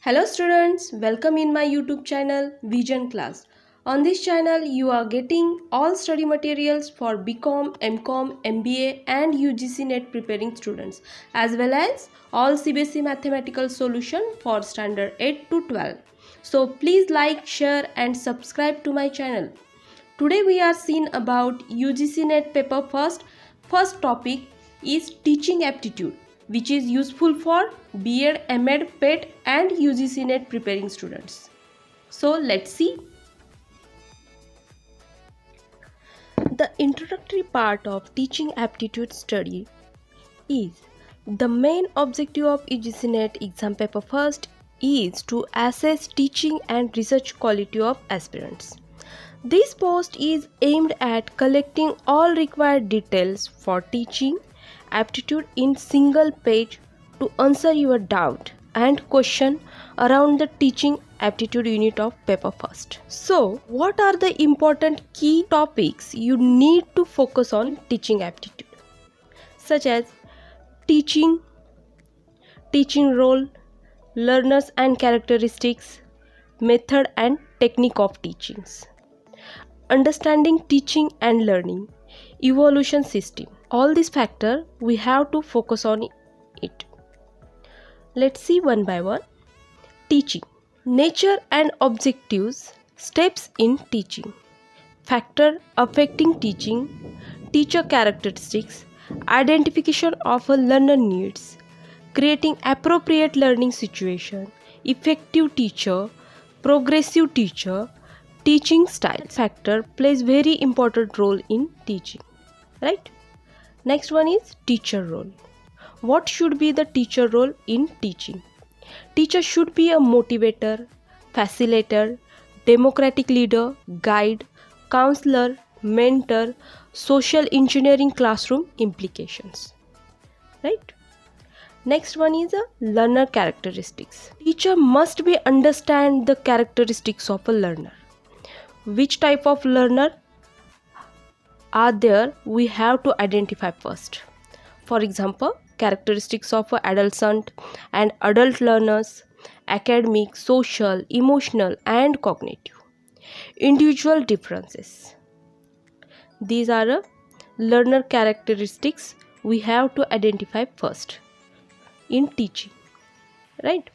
Hello students, welcome in my YouTube channel Vision Class. On this channel you are getting all study materials for BCom, MCom, MBA and UGC NET preparing students as well as all CBSE mathematical solution for standard 8 to 12. So please like, share and subscribe to my channel. Today we are seeing about UGC NET paper first. First topic is teaching aptitude, which is useful for B.Ed, M.Ed, PET and UGC NET preparing students. So let's see. The introductory part of teaching aptitude study is the main objective of UGC NET exam paper first is to assess teaching and research quality of aspirants. This post is aimed at collecting all required details for teaching aptitude in single page to answer your doubt and question around the teaching aptitude unit of paper first. So, what are the important key topics you need to focus on teaching aptitude? Such as teaching role, learners and characteristics, method and technique of teachings, understanding teaching and learning, evaluation system. All these factors we have to focus on it. Let's see one by one. Teaching. Nature and objectives, steps in teaching, factor affecting teaching, teacher characteristics, identification of a learner needs, creating appropriate learning situation, effective teacher, progressive teacher, teaching style. Factor plays very important role in teaching, right? Next one is teacher role. What should be the teacher role in teaching? Teacher should be a motivator, facilitator, democratic leader, guide, counselor, mentor, social engineering classroom implications, right? Next one is a learner characteristics. Teacher must be understand the characteristics of a learner. Which type of learner are there, we have to identify first. For example, characteristics of adolescent and adult learners, academic, social, emotional and cognitive. Individual differences. These are learner characteristics we have to identify first in teaching, right?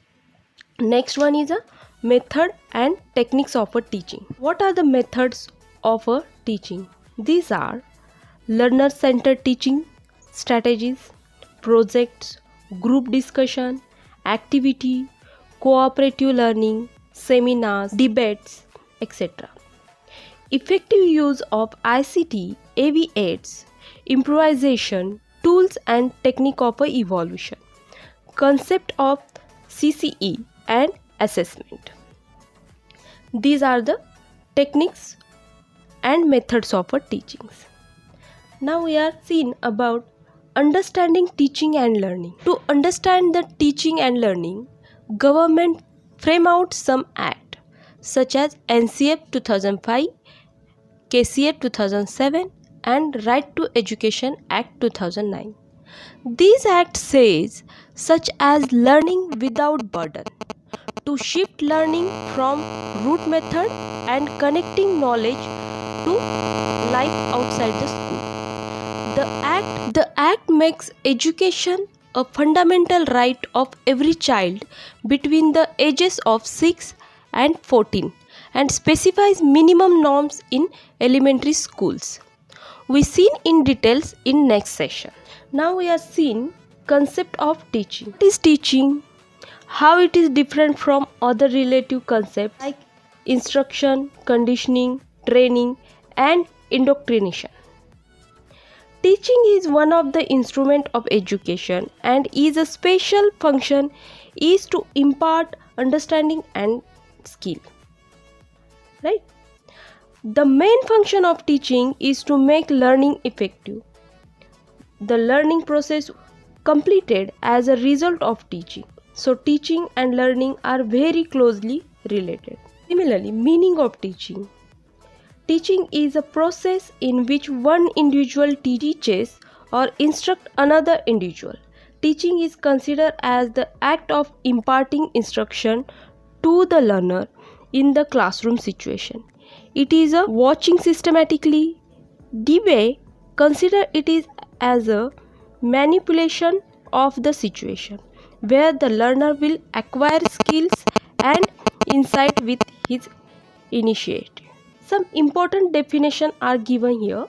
Next one is a method and techniques of a teaching. What are the methods of a teaching? These are learner-centered teaching strategies, projects, group discussion, activity, cooperative learning, seminars, debates, etc. Effective use of ICT, AV aids, improvisation, tools and technique of evaluation, concept of CCE and assessment. These are the techniques and methods of teachings. Now we are seeing about understanding teaching and learning. To understand the teaching and learning, government frame out some act such as NCF 2005, KCA 2007 and Right to Education Act 2009. These acts says such as learning without burden, to shift learning from rote method and connecting knowledge to life outside the school. The act makes education a fundamental right of every child between the ages of 6 and 14 and specifies minimum norms in elementary schools. We seen in details in next session. Now we are seeing concept of teaching. What is teaching? How it is different from other relative concepts like instruction, conditioning, training and indoctrination. Teaching is one of the instruments of education and is a special function is to impart understanding and skill, right? The main function of teaching is to make learning effective. The learning process completed as a result of teaching. So teaching and learning are very closely related. Similarly, meaning of teaching. Teaching is a process in which one individual teaches or instructs another individual. Teaching is considered as the act of imparting instruction to the learner in the classroom situation. It is a watching systematically. Debate consider it is as a manipulation of the situation where the learner will acquire skills and insight with his initiative. Some important definitions are given here.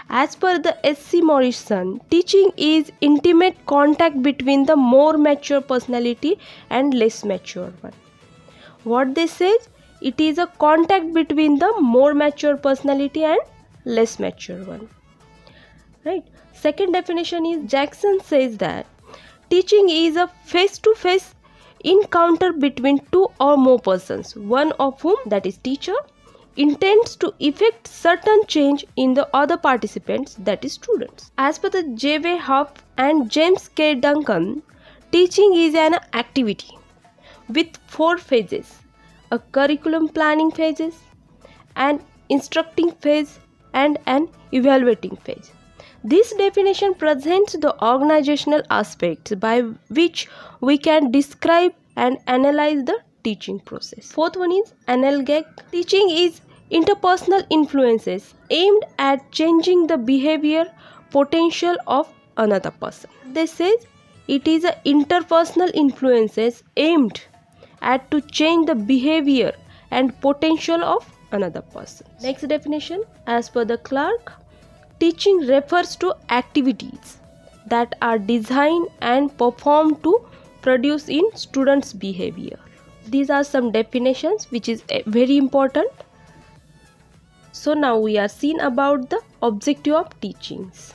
As per the S.C. Morrison, teaching is intimate contact between the more mature personality and less mature one. What they say? It is a contact between the more mature personality and less mature one. Right? Second definition is Jackson says that teaching is a face-to-face encounter between two or more persons, one of whom, that is teacher, intends to effect certain change in the other participants, that is students. As per the J.W. Huff and James K. Duncan, teaching is an activity with 4 phases: a curriculum planning phase, an instructing phase, and an evaluating phase. This definition presents the organizational aspects by which we can describe and analyze the teaching process. Fourth one is analgesic. Teaching is interpersonal influences aimed at changing the behavior potential of another person. This says it is a interpersonal influences aimed at to change the behavior and potential of another person. Next definition, as per the Clark, teaching refers to activities that are designed and performed to produce in students' behavior. These are some definitions which is very important. So now we are seeing about the objective of teachings.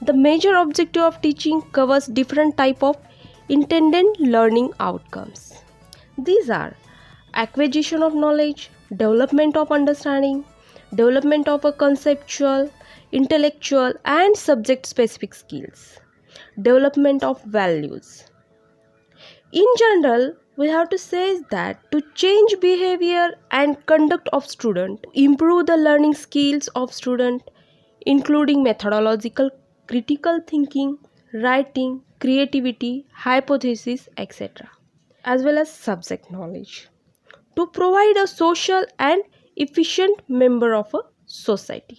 The major objective of teaching covers different type of intended learning outcomes. These are acquisition of knowledge, development of understanding, development of a conceptual, intellectual and subject specific skills, development of values. In general, we have to say that to change behavior and conduct of student, improve the learning skills of student, including methodological, critical thinking, writing, creativity, hypothesis, etc., as well as subject knowledge, to provide a social and efficient member of a society.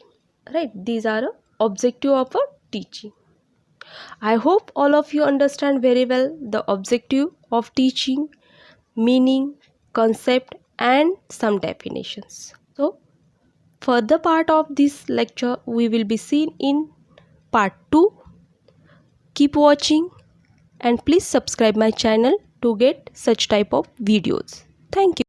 Right? These are the objective of a teaching. I hope all of you understand very well the objective of teaching, meaning, concept and some definitions. So, further part of this lecture we will be seen in part 2. Keep watching and please subscribe my channel to get such type of videos. Thank you.